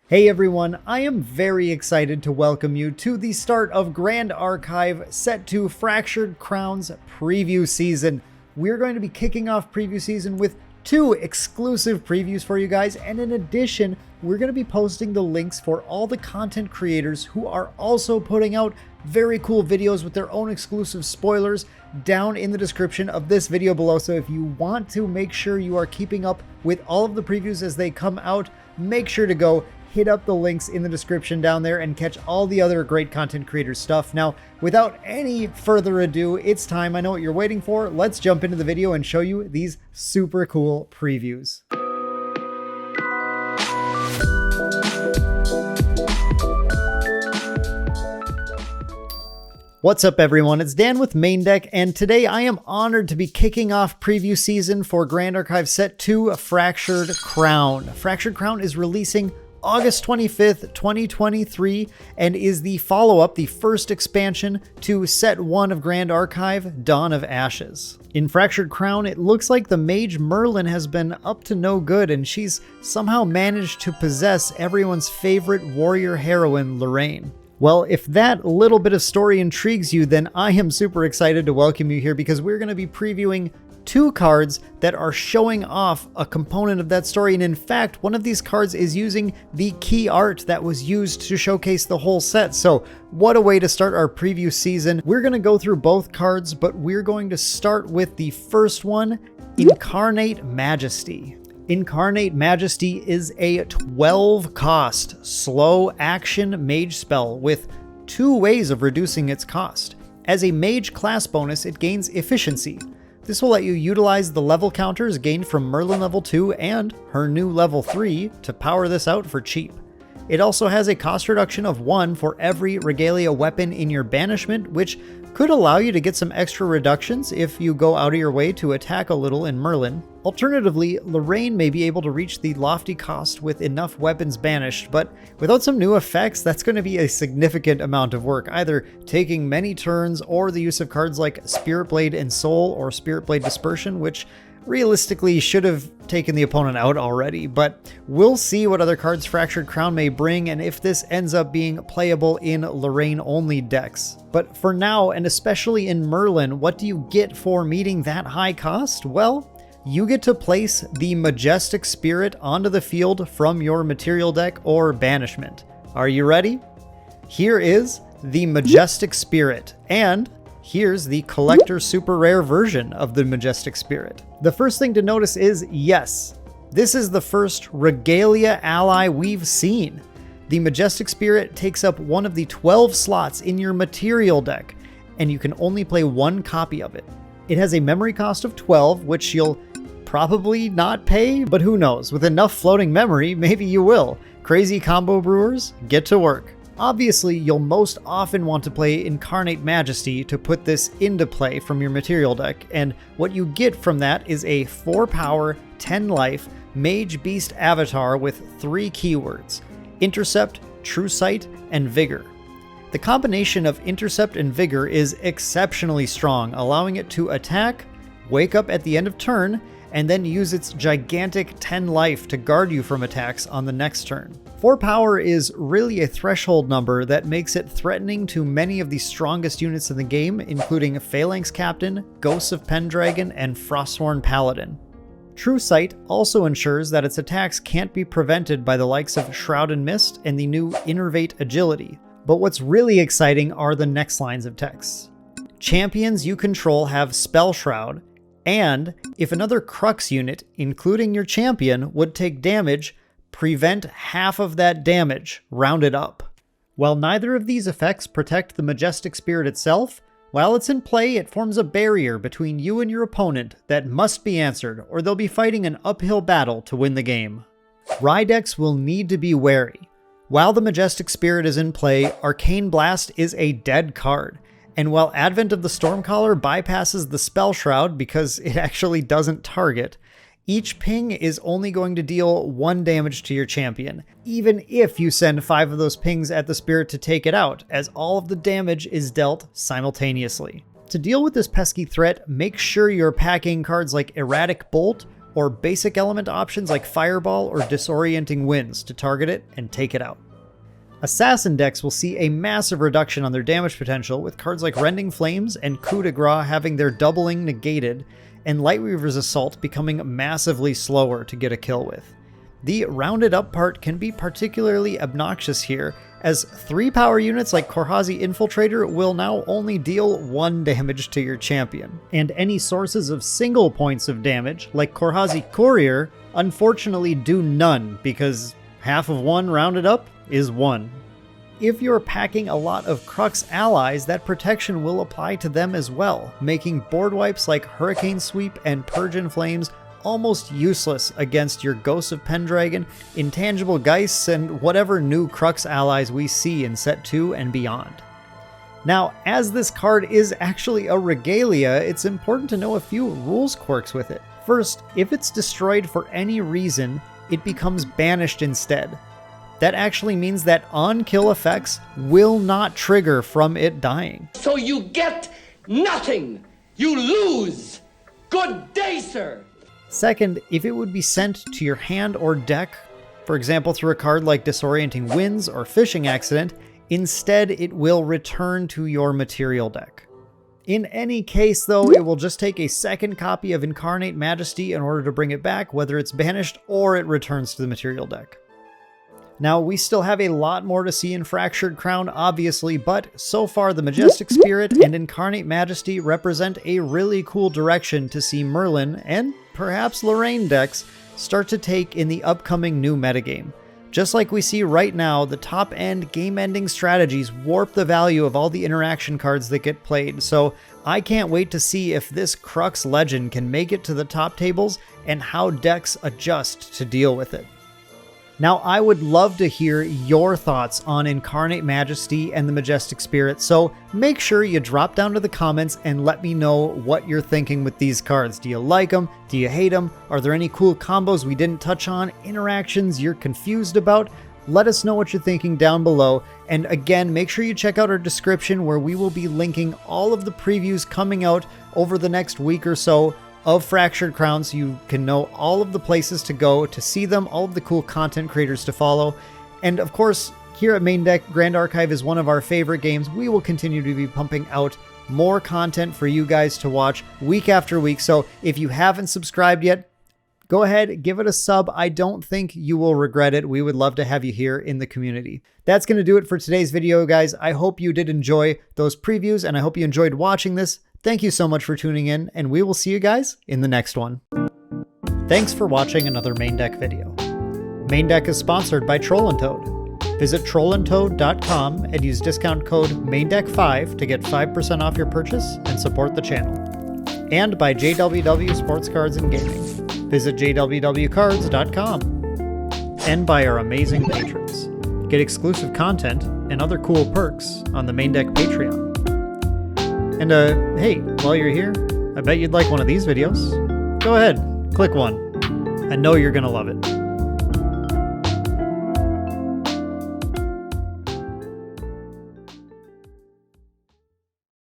Hey everyone, I am very excited to welcome you to the start of Grand Archive Set 2 Fractured Crowns preview season. We're going to be kicking off preview season with 2 exclusive previews for you guys, and in addition, we're going to be posting the links for all the content creators who are also putting out very cool videos with their own exclusive spoilers down in the description of this video below. So if you want to make sure you are keeping up with all of the previews as they come out, make sure to go hit up the links in the description down there and catch all the other great content creators stuff. Now, without any further ado, it's time. I know what you're waiting for. Let's jump into the video and show you these super cool previews. What's up everyone, it's Dan with Main Deck, and today I am honored to be kicking off preview season for Grand Archive Set 2 Fractured Crown. Fractured Crown is releasing August 25th, 2023, and is the follow-up, the first expansion to Set 1 of Grand Archive, Dawn of Ashes. In Fractured Crown, it looks like the mage Merlin has been up to no good, and she's somehow managed to possess everyone's favorite warrior heroine, Lorraine. Well, if that little bit of story intrigues you, then I am super excited to welcome you here because we're going to be previewing 2 cards that are showing off a component of that story. And in fact, one of these cards is using the key art that was used to showcase the whole set. So what a way to start our preview season. We're going to go through both cards, but we're going to start with the first one, Incarnate Majesty. Incarnate Majesty is a 12-cost slow action mage spell with 2 ways of reducing its cost. As a mage class bonus, it gains efficiency. This will let you utilize the level counters gained from Merlin level 2 and her new level 3 to power this out for cheap. It also has a cost reduction of 1 for every regalia weapon in your banishment, which could allow you to get some extra reductions if you go out of your way to attack a little in Merlin. Alternatively, Lorraine may be able to reach the lofty cost with enough weapons banished, but without some new effects, that's going to be a significant amount of work, either taking many turns or the use of cards like Spirit Blade and Soul or Spirit Blade Dispersion, which realistically should have taken the opponent out already, but we'll see what other cards Fractured Crown may bring and if this ends up being playable in Lorraine-only decks. But for now, and especially in Merlin, what do you get for meeting that high cost? Well, you get to place the Majestic Spirit onto the field from your material deck or banishment. Are you ready? Here is the Majestic Spirit, and here's the collector super rare version of the Majestic Spirit. The first thing to notice is, yes, this is the first regalia ally we've seen. The Majestic Spirit takes up one of the 12 slots in your material deck, and you can only play 1 copy of it. It has a memory cost of 12, which you'll probably not pay, but who knows? With enough floating memory, maybe you will. Crazy combo brewers, get to work. Obviously, you'll most often want to play Incarnate Majesty to put this into play from your material deck, and what you get from that is a 4 power, 10 life, Mage Beast avatar with 3 keywords: Intercept, True Sight, and Vigor. The combination of Intercept and Vigor is exceptionally strong, allowing it to attack, wake up at the end of turn, and then use its gigantic 10 life to guard you from attacks on the next turn. 4 power is really a threshold number that makes it threatening to many of the strongest units in the game, including Phalanx Captain, Ghosts of Pendragon, and Frostsworn Paladin. True Sight also ensures that its attacks can't be prevented by the likes of Shroud and Mist and the new Innervate Agility. But what's really exciting are the next lines of text. Champions you control have Spell Shroud, and if another Crux unit, including your champion, would take damage, prevent half of that damage, rounded up. While neither of these effects protect the Majestic Spirit itself, while it's in play, it forms a barrier between you and your opponent that must be answered, or they'll be fighting an uphill battle to win the game. Rye decks will need to be wary. While the Majestic Spirit is in play, Arcane Blast is a dead card. And while Advent of the Stormcaller bypasses the Spell Shroud because it actually doesn't target, each ping is only going to deal 1 damage to your champion, even if you send 5 of those pings at the spirit to take it out, as all of the damage is dealt simultaneously. To deal with this pesky threat, make sure you're packing cards like Erratic Bolt or basic element options like Fireball or Disorienting Winds to target it and take it out. Assassin decks will see a massive reduction on their damage potential, with cards like Rending Flames and Coup de Grace having their doubling negated, and Lightweaver's Assault becoming massively slower to get a kill with. The rounded up part can be particularly obnoxious here, as 3 power units like Korhazi Infiltrator will now only deal 1 damage to your champion, and any sources of single points of damage like Korhazi Courier unfortunately do none, because half of 1 rounded up is 1. If you're packing a lot of Crux allies, that protection will apply to them as well, making board wipes like Hurricane Sweep and Purge in Flames almost useless against your Ghosts of Pendragon, Intangible Geists, and whatever new Crux allies we see in Set 2 and beyond. Now, as this card is actually a regalia, it's important to know a few rules quirks with it. First, if it's destroyed for any reason, it becomes banished instead. That actually means that on-kill effects will not trigger from it dying. So you get nothing! You lose! Good day, sir! Second, if it would be sent to your hand or deck, for example through a card like Disorienting Winds or Fishing Accident, instead it will return to your material deck. In any case though, it will just take a second copy of Incarnate Majesty in order to bring it back, whether it's banished or it returns to the material deck. Now, we still have a lot more to see in Fractured Crown, obviously, but so far the Majestic Spirit and Incarnate Majesty represent a really cool direction to see Merlin, and perhaps Lorraine decks, start to take in the upcoming new metagame. Just like we see right now, the top-end game-ending strategies warp the value of all the interaction cards that get played, so I can't wait to see if this Crux legend can make it to the top tables and how decks adjust to deal with it. Now, I would love to hear your thoughts on Incarnate Majesty and the Majestic Spirit, so make sure you drop down to the comments and let me know what you're thinking with these cards. Do you like them? Do you hate them? Are there any cool combos we didn't touch on? Interactions you're confused about? Let us know what you're thinking down below. And again, make sure you check out our description where we will be linking all of the previews coming out over the next week or so of Fractured Crown, so you can know all of the places to go to see them, all of the cool content creators to follow. And of course, here at Main Deck, Grand Archive is one of our favorite games. We will continue to be pumping out more content for you guys to watch week after week. So if you haven't subscribed yet, go ahead, give it a sub. I don't think you will regret it. We would love to have you here in the community. That's going to do it for today's video, guys. I hope you did enjoy those previews, and I hope you enjoyed watching this. Thank you so much for tuning in, and we will see you guys in the next one. Thanks for watching another Main Deck video. Main Deck is sponsored by Trollandtoad. Visit trollandtoad.com and use discount code MAINDECK5 to get 5% off your purchase and support the channel. And by JWW Sports Cards and Gaming. Visit jwwcards.com. And by our amazing patrons. Get exclusive content and other cool perks on the Main Deck Patreon. And hey, while you're here, I bet you'd like one of these videos. Go ahead, click one. I know you're gonna love it.